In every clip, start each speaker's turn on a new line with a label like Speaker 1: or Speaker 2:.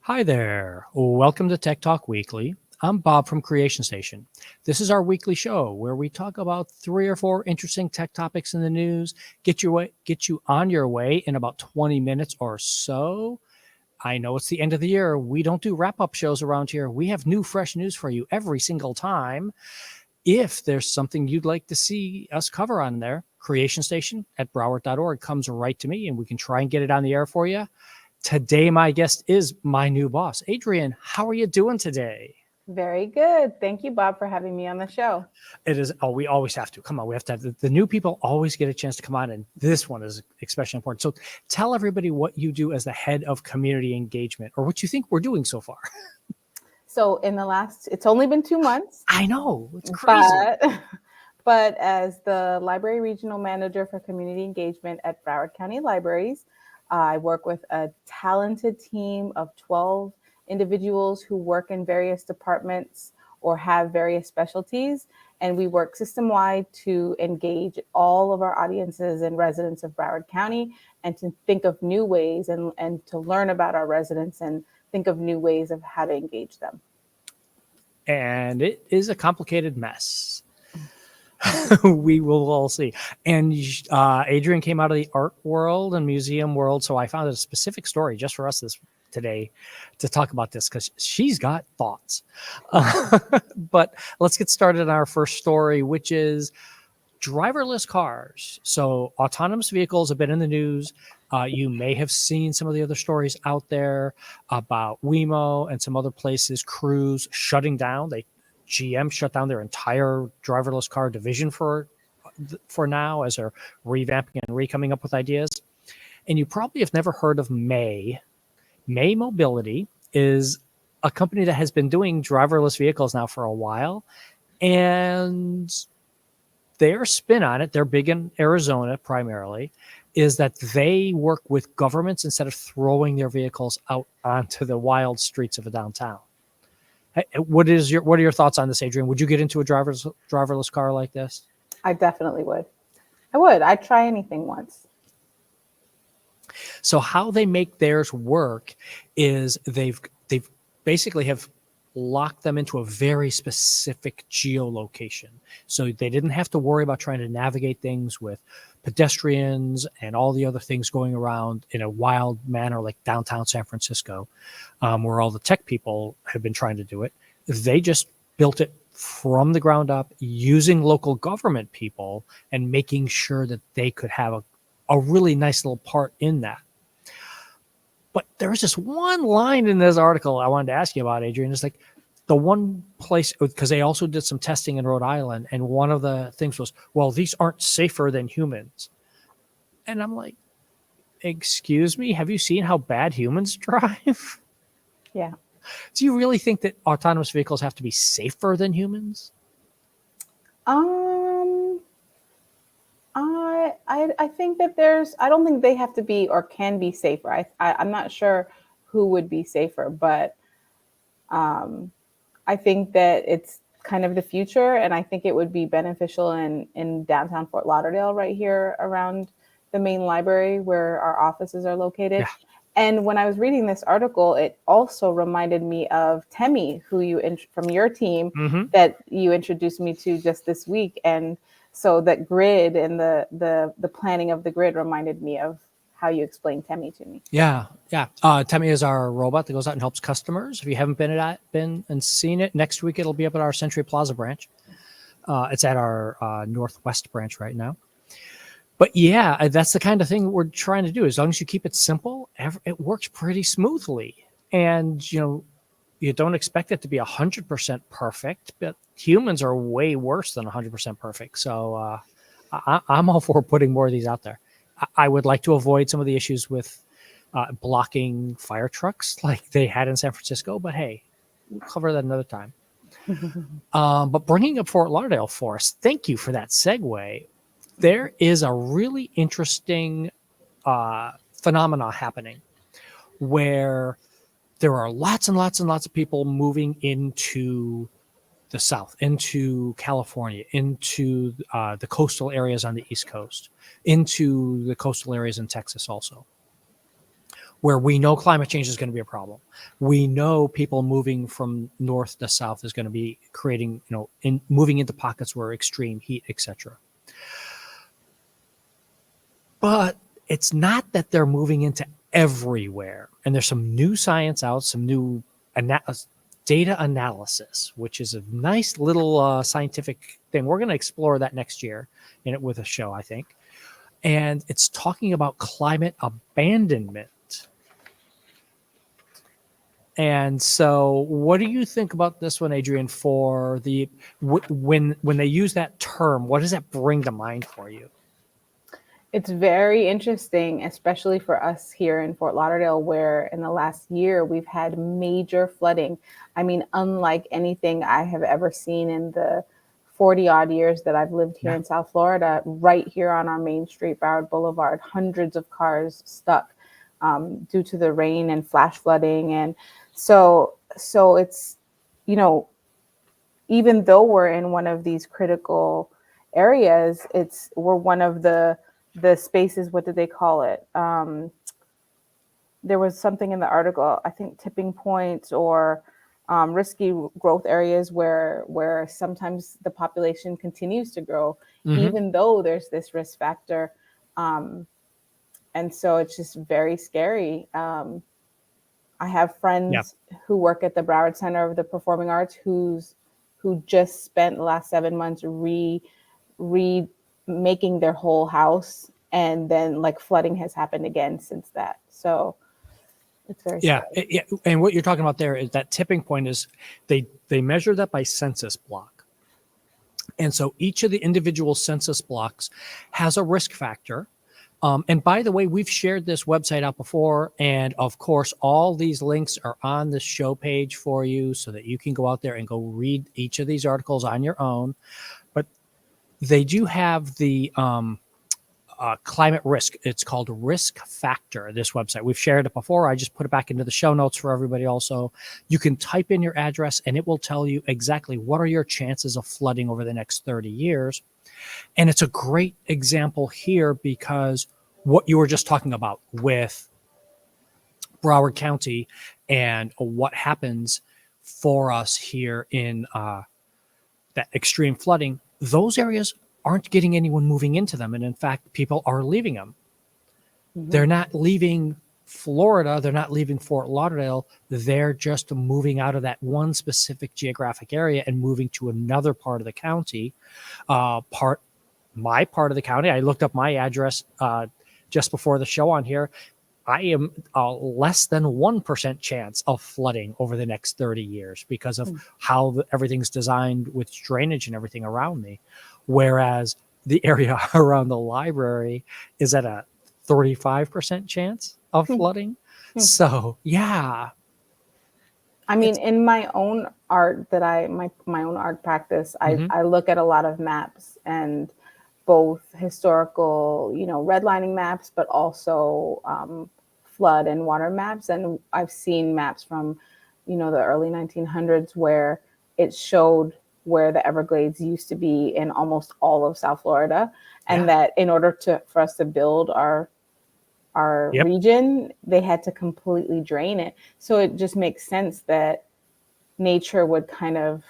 Speaker 1: Hi there. Welcome to Tech Talk Weekly. I'm Bob from Creation Station. This is our weekly show where we talk about 3 or 4 interesting tech topics in the news, get you on your way in about 20 minutes or so. I know it's the end of the year. We don't do wrap-up shows around here. We have new, fresh news for you every single time. If there's something you'd like to see us cover on there, Creation Station at broward.org comes right to me, and we can try and get it on the air for you. Today, my guest is my new boss. Adrienne, how are you doing today?
Speaker 2: Very good. Thank you, Bob, for having me on the show.
Speaker 1: It is. Oh, we always have to. Come on, we have to have the new people always get a chance to come on, and this one is especially important. So tell everybody what you do as the head of community engagement, or what you think we're doing so far.
Speaker 2: So it's only been 2 months.
Speaker 1: I know, it's crazy.
Speaker 2: But as the Library Regional Manager for Community Engagement at Broward County Libraries, I work with a talented team of 12 individuals who work in various departments or have various specialties. And we work system-wide to engage all of our audiences and residents of Broward County and to think of new ways and to learn about our residents and think of new ways of how to engage them.
Speaker 1: And it is a complicated mess. We will all see. And Adrienne came out of the art world and museum world, so I found a specific story just for us today to talk about this because she's got thoughts. But let's get started on our first story, which is driverless cars. So autonomous vehicles have been in the news. You may have seen some of the other stories out there about Waymo and some other places, Cruise shutting down. GM shut down their entire driverless car division for now as they're revamping and coming up with ideas. And you probably have never heard of May. May Mobility is a company that has been doing driverless vehicles now for a while. And their spin on it, they're big in Arizona primarily, is that they work with governments instead of throwing their vehicles out onto the wild streets of a downtown. What are your thoughts on this, Adrienne? Would you get into a driverless car like this?
Speaker 2: I definitely would. I'd try anything once.
Speaker 1: So how they make theirs work is they've basically have locked them into a very specific geolocation. So they didn't have to worry about trying to navigate things with pedestrians and all the other things going around in a wild manner like downtown San Francisco, where all the tech people have been trying to do it. They just built it from the ground up using local government people and making sure that they could have a really nice little part in that. But there's just one line in this article I wanted to ask you about, Adrienne. It's like the one place, because they also did some testing in Rhode Island, and one of the things was, well, these aren't safer than humans. And I'm like, excuse me, have you seen how bad humans drive?
Speaker 2: Yeah.
Speaker 1: Do you really think that autonomous vehicles have to be safer than humans?
Speaker 2: I think that I don't think they have to be or can be safer. I'm not sure who would be safer, but I think that it's kind of the future, and I think it would be beneficial in downtown Fort Lauderdale, right here around the main library where our offices are located. Yeah. And when I was reading this article, it also reminded me of Temi, who from your team that you introduced me to just this week. And so that grid and the planning of the grid reminded me of how you explained Temi to me.
Speaker 1: Yeah. Temi is our robot that goes out and helps customers. If you haven't been and seen it, next week it'll be up at our Century Plaza branch. It's at our Northwest branch right now. But yeah, that's the kind of thing we're trying to do. As long as you keep it simple, it works pretty smoothly. And, you don't expect it to be 100% perfect, but humans are way worse than 100% perfect. So I'm all for putting more of these out there. I would like to avoid some of the issues with blocking fire trucks like they had in San Francisco, but hey, we'll cover that another time. But bringing up Fort Lauderdale for us, thank you for that segue. There is a really interesting phenomena happening where there are lots and lots and lots of people moving into the South, into California, into the coastal areas on the East Coast, into the coastal areas in Texas also. where we know climate change is going to be a problem. We know people moving from north to south is going to be creating, moving into pockets where extreme heat, etc. But it's not that they're moving into everywhere. And there's some new science out, some new data analysis, which is a nice little scientific thing. We're going to explore that next year with a show, I think. And it's talking about climate abandonment. And so, what do you think about this one, Adrienne? For the when they use that term, what does that bring to mind for you?
Speaker 2: It's very interesting, especially for us here in Fort Lauderdale, where in the last year we've had major flooding. I mean, unlike anything I have ever seen in the 40 odd years that I've lived here in South Florida. Right here on our main street, Broward Boulevard, hundreds of cars stuck due to the rain and flash flooding. And so it's, even though we're in one of these critical areas, we're one of the spaces, what did they call it? There was something in the article, I think tipping points or risky growth areas where sometimes the population continues to grow, even though there's this risk factor. And so it's just very scary. I have friends who work at the Broward Center of the Performing Arts who just spent the last 7 months remaking their whole house, and then flooding has happened again since that. So it's very scary.
Speaker 1: And what you're talking about there is that tipping point is they measure that by census block. And so each of the individual census blocks has a risk factor. And by the way, we've shared this website out before. And of course, all these links are on the show page for you so that you can go out there and go read each of these articles on your own. But they do have the climate risk. It's called Risk Factor, this website. We've shared it before. I just put it back into the show notes for everybody also. You can type in your address and it will tell you exactly what are your chances of flooding over the next 30 years. And it's a great example here because what you were just talking about with Broward County and what happens for us here in that extreme flooding, those areas aren't getting anyone moving into them. And in fact, people are leaving them. They're not leaving Florida. They're not leaving Fort Lauderdale. They're just moving out of that one specific geographic area and moving to another part of the county. My part of the county, I looked up my address just before the show on here. I am less than 1% chance of flooding over the next 30 years because of how everything's designed with drainage and everything around me. Whereas the area around the library is at a 35% chance of flooding. So, yeah.
Speaker 2: I mean, in my own art my own art practice, I look at a lot of maps, and both historical, redlining maps, but also flood and water maps. And I've seen maps from, the early 1900s where it showed where the Everglades used to be in almost all of South Florida. And that in order for us to build our region, they had to completely drain it. So it just makes sense that nature would kind of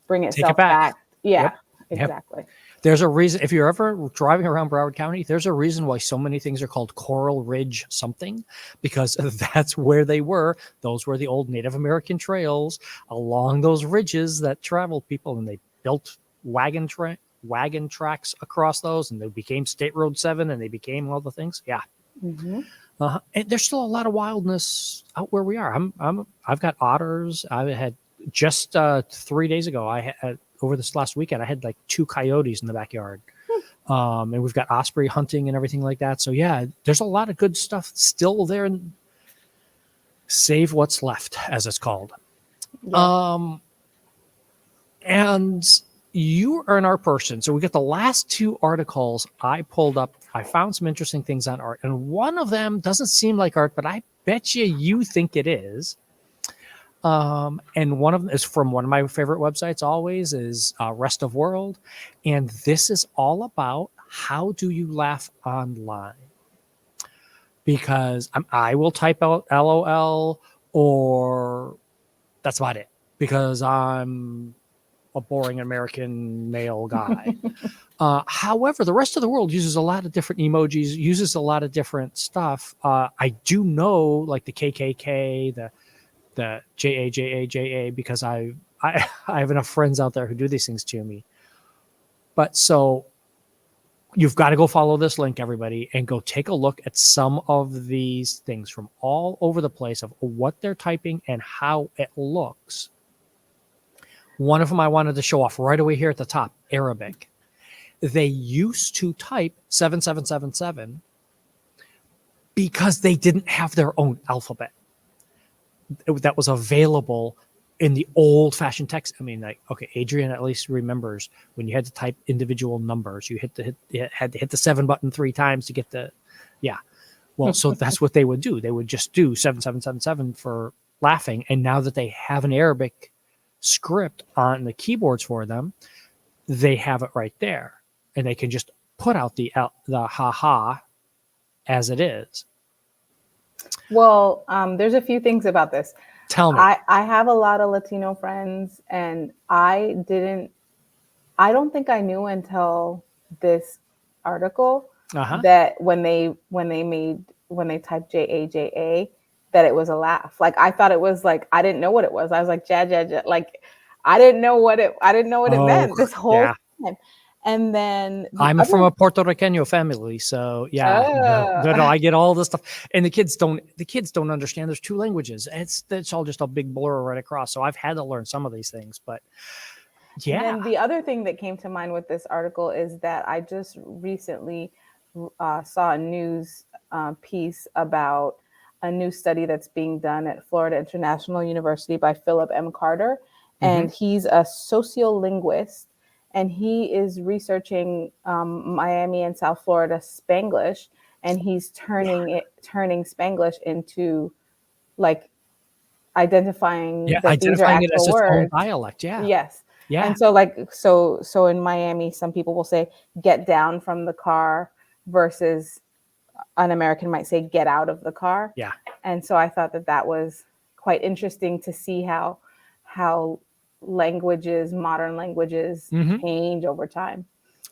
Speaker 2: bring itself back. Yeah, exactly.
Speaker 1: There's a reason, if you're ever driving around Broward County, there's a reason why so many things are called Coral Ridge something, because that's where they were. Those were the old Native American trails along those ridges that traveled people, and they built wagon tracks across those, and they became State Road 7, and they became all the things. Yeah. And there's still a lot of wildness out where we are. I've got otters. I had just 3 days ago, I had, over this last weekend, I had like 2 coyotes in the backyard. And we've got osprey hunting and everything like that. So yeah, there's a lot of good stuff still there. Save what's left, as it's called. And you are an art person. So we got the last 2 articles I pulled up. I found some interesting things on art. And one of them doesn't seem like art, but I bet you think it is. And one of them is from one of my favorite websites always is Rest of World. And this is all about how do you laugh online. because I will type out LOL, or that's about it, because I'm a boring American male guy. However, the rest of the world uses a lot of different emojis, uses a lot of different stuff. I do know, like the KKK, the JA, because I have enough friends out there who do these things to me. But so you've got to go follow this link, everybody, and go take a look at some of these things from all over the place of what they're typing and how it looks. One of them I wanted to show off right away here at the top, Arabic. They used to type 7777 because they didn't have their own alphabet that was available in the old-fashioned text. I mean, like, okay, Adrienne at least remembers when you had to type individual numbers, you had to hit the 7 button 3 times to get the, yeah. Well, so that's what they would do. They would just do 7777 for laughing. And now that they have an Arabic script on the keyboards for them, they have it right there, and they can just put out the haha as it is.
Speaker 2: Well, there's a few things about this.
Speaker 1: Tell me.
Speaker 2: I have a lot of Latino friends, and I don't think I knew until this article that when they typed JAJA, that it was a laugh. Like, I thought it was like, I didn't know what it was. I was like, ja, ja, ja. Like, I didn't know what it meant this whole time. And then
Speaker 1: I'm from a Puerto Rican family, so yeah, no, I get all this stuff. And the kids don't understand. There's 2 languages. It's all just a big blur right across. So I've had to learn some of these things, but yeah.
Speaker 2: And then the other thing that came to mind with this article is that I just recently saw a news piece about a new study that's being done at Florida International University by Philip M. Carter, and he's a sociolinguist. And he is researching Miami and South Florida Spanglish, and he's turning Spanglish into, like, identifying that these are actual
Speaker 1: it as
Speaker 2: words.
Speaker 1: Its own dialect. Yeah.
Speaker 2: Yes.
Speaker 1: Yeah.
Speaker 2: And so, like, so in Miami, some people will say "get down from the car" versus an American might say "get out of the car."
Speaker 1: Yeah.
Speaker 2: And so I thought that was quite interesting to see how modern languages change over time.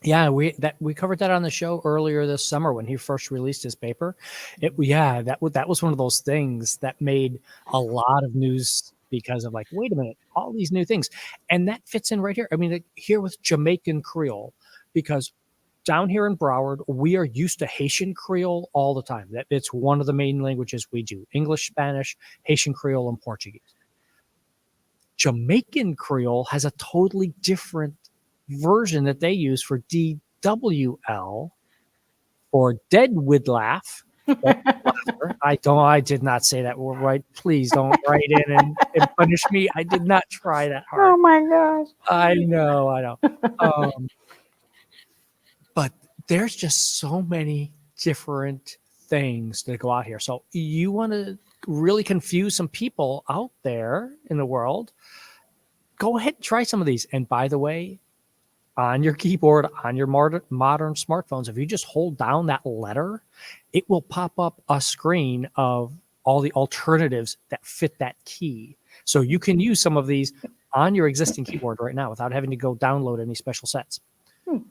Speaker 1: Yeah, we covered that on the show earlier this summer when he first released his paper. That was one of those things that made a lot of news, because of, like, wait a minute, all these new things. And that fits in right here. I mean, here with Jamaican Creole, because down here in Broward, we are used to Haitian Creole all the time. That it's one of the main languages we do: English, Spanish, Haitian Creole, and Portuguese. Jamaican Creole has a totally different version that they use for DWL, for dead would laugh. I did not say that word right. Please don't write in and punish me. I did not try that hard.
Speaker 2: Oh my gosh.
Speaker 1: I know. But there's just so many different things that go out here. So you want to really confuse some people out there in the world, go ahead and try some of these. And by the way, on your keyboard, on your modern smartphones, if you just hold down that letter, it will pop up a screen of all the alternatives that fit that key. So you can use some of these on your existing keyboard right now without having to go download any special sets.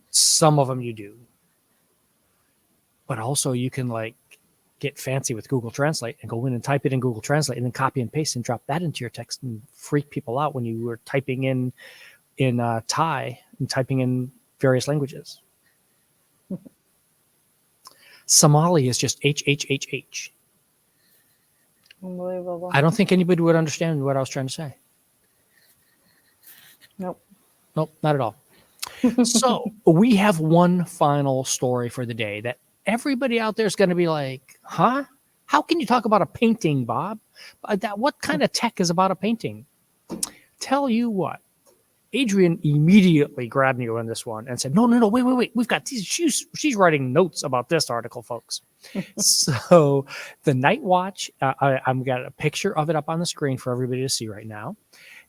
Speaker 1: Some of them you do. But also you can, like, get fancy with Google Translate and go in and type it in Google Translate and then copy and paste and drop that into your text and freak people out when you were typing in Thai and typing in various languages. Somali is just HHHH.
Speaker 2: Unbelievable.
Speaker 1: I don't think anybody would understand what I was trying to say.
Speaker 2: Nope,
Speaker 1: not at all. So we have one final story for the day that everybody out there is going to be like, huh? How can you talk about a painting, Bob? What kind of tech is about a painting? Tell you what, Adrienne immediately grabbed me on this one and said, no, wait. We've got these. She's writing notes about this article, folks. So the Night Watch, I've got a picture of it up on the screen for everybody to see right now.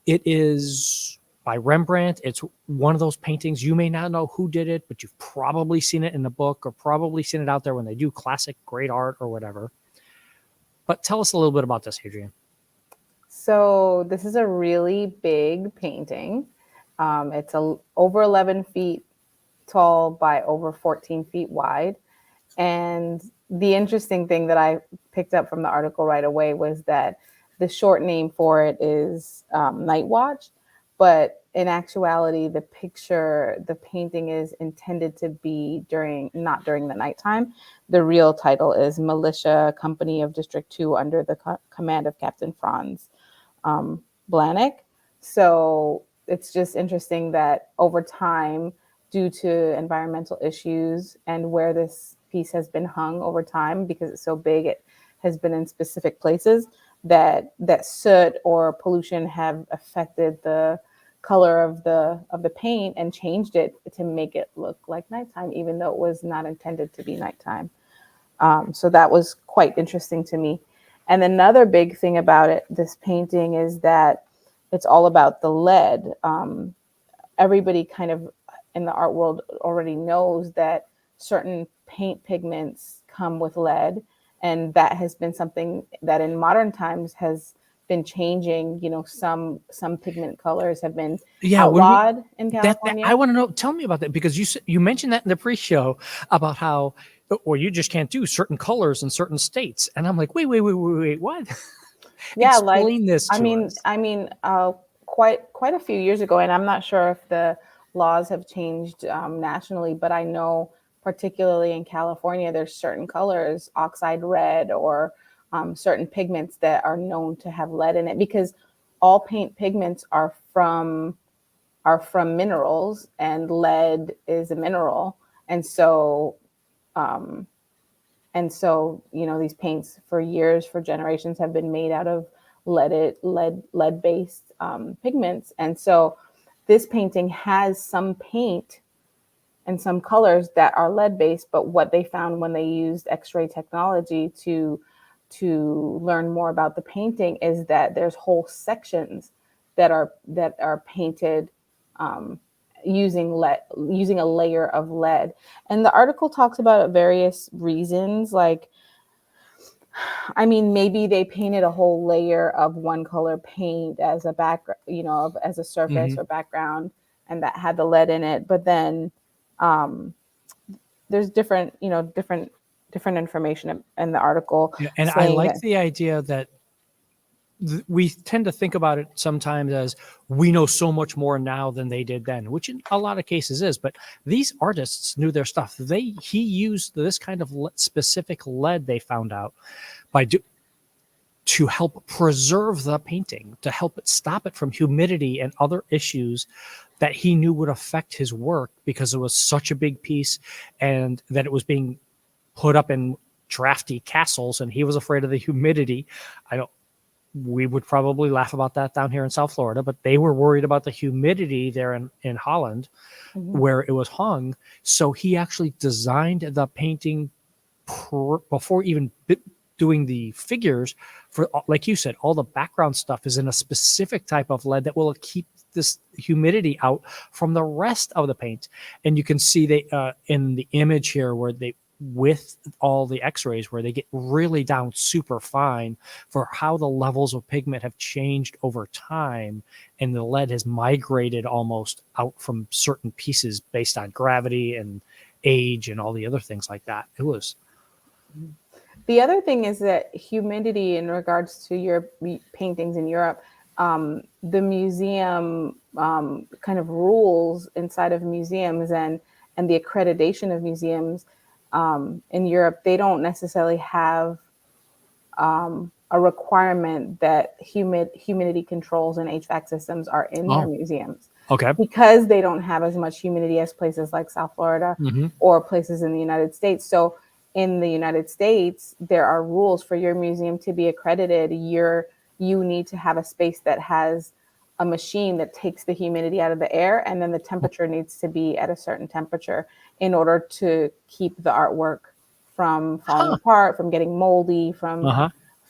Speaker 1: It is by Rembrandt. It's one of those paintings. You may not know who did it, but you've probably seen it in the book or probably seen it out there when they do classic great art or whatever. But tell us a little bit about this, Adrienne.
Speaker 2: So this is a really big painting. It's over 11 feet tall by over 14 feet wide. And the interesting thing that I picked up from the article right away was that the short name for it is Night Watch. But in actuality, the painting is intended to be not during the nighttime. The real title is Militia Company of District 2 under the command of Captain Franz Blanek. So it's just interesting that over time, due to environmental issues and where this piece has been hung over time, because it's so big, it has been in specific places, that soot or pollution have affected the color of the paint and changed it to make it look like nighttime, even though it was not intended to be nighttime. So that was quite interesting to me. And another big thing about this painting is that it's all about the lead. Everybody kind of in the art world already knows that certain paint pigments come with lead, and that has been something that in modern times has been changing. Some pigment colors have been outlawed in California.
Speaker 1: I want to know. Tell me about that, because you mentioned that in the pre-show about how, or you just can't do certain colors in certain states, and I'm like, wait, what?
Speaker 2: Yeah,
Speaker 1: explain this to us.
Speaker 2: Quite a few years ago, and I'm not sure if the laws have changed nationally, but I know particularly in California, there's certain colors, oxide red, or certain pigments that are known to have lead in it, because all paint pigments are from minerals, and lead is a mineral. And so these paints for years, for generations, have been made out of lead based pigments. And so this painting has some paint and some colors that are lead based, but what they found when they used X-ray technology to learn more about the painting is that there's whole sections that are painted using a layer of lead. And the article talks about various reasons, like, maybe they painted a whole layer of one color paint as a background, as a surface or background, and that had the lead in it. But then there's different information in the article.
Speaker 1: Yeah, and I like the idea that we tend to think about it sometimes as we know so much more now than they did then, which in a lot of cases is. But these artists knew their stuff. He used this kind of specific lead, they found out, to help preserve the painting, to help it stop it from humidity and other issues that he knew would affect his work, because it was such a big piece, and that it was being put up in drafty castles, and he was afraid of the humidity. We would probably laugh about that down here in South Florida, but they were worried about the humidity there in Holland, where it was hung. So he actually designed the painting before even doing the figures. For, like you said, all the background stuff is in a specific type of lead that will keep this humidity out from the rest of the paint. And you can see they in the image here where they, with all the x-rays, where they get really down super fine for how the levels of pigment have changed over time, and the lead has migrated almost out from certain pieces based on gravity and age and all the other things like that. It was.
Speaker 2: The other thing is that humidity, in regards to your paintings in Europe, the museum kind of rules inside of museums and the accreditation of museums in Europe, they don't necessarily have a requirement that humidity controls and HVAC systems are in their museums.
Speaker 1: Okay.
Speaker 2: Because they don't have as much humidity as places like South Florida or places in the United States. So in the United States, there are rules for your museum to be accredited. You need to have a space that has a machine that takes the humidity out of the air, and then the temperature needs to be at a certain temperature in order to keep the artwork from falling apart, from getting moldy, from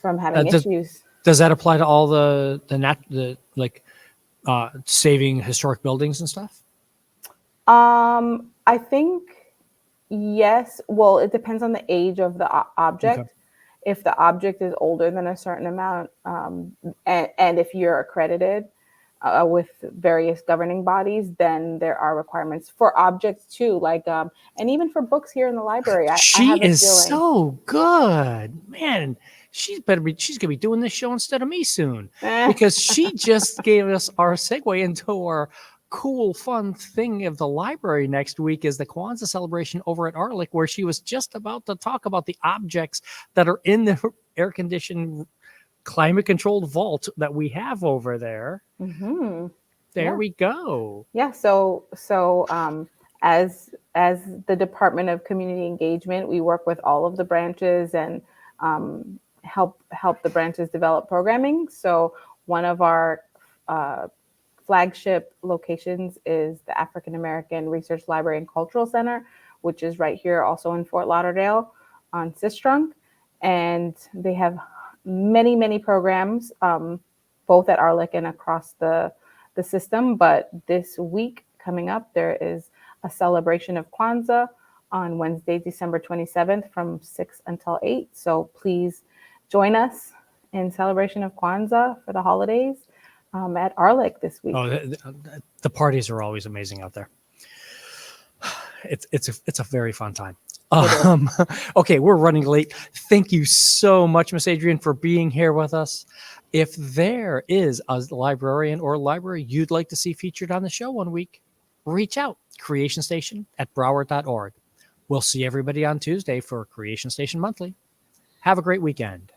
Speaker 2: having issues.
Speaker 1: Does that apply to all the saving historic buildings and stuff?
Speaker 2: I think yes. Well, it depends on the age of the object.
Speaker 1: Okay.
Speaker 2: if the object is older than a certain amount, and if you're accredited with various governing bodies, then there are requirements for objects too, like and even for books here in the library. I
Speaker 1: She
Speaker 2: have a
Speaker 1: is
Speaker 2: feeling.
Speaker 1: so good, man. She's gonna be doing this show instead of me soon,
Speaker 2: Eh.
Speaker 1: because she just gave us our segue into our cool, fun thing of the library next week is the Kwanzaa celebration over at Arlick, where she was just about to talk about the objects that are in the air conditioned, climate controlled vault that we have over there.
Speaker 2: Mm-hmm.
Speaker 1: There
Speaker 2: Yeah.
Speaker 1: we go.
Speaker 2: Yeah. As the Department of Community Engagement, we work with all of the branches and help the branches develop programming. So one of our flagship locations is the African American Research Library and Cultural Center, which is right here also in Fort Lauderdale on Sistrunk. And they have many programs, both at Arlick and across the system. But this week coming up, there is a celebration of Kwanzaa on Wednesday, December 27th from 6 until 8. So please join us in celebration of Kwanzaa for the holidays at Arlick this week.
Speaker 1: Oh, the parties are always amazing out there. It's a very fun time. Okay, we're running late. Thank you so much, Miss Adrienne, for being here with us. If there is a librarian or library you'd like to see featured on the show one week, reach out, creationstation@broward.org. We'll see everybody on Tuesday for Creation Station Monthly. Have a great weekend.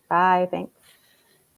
Speaker 2: Bye. Thanks.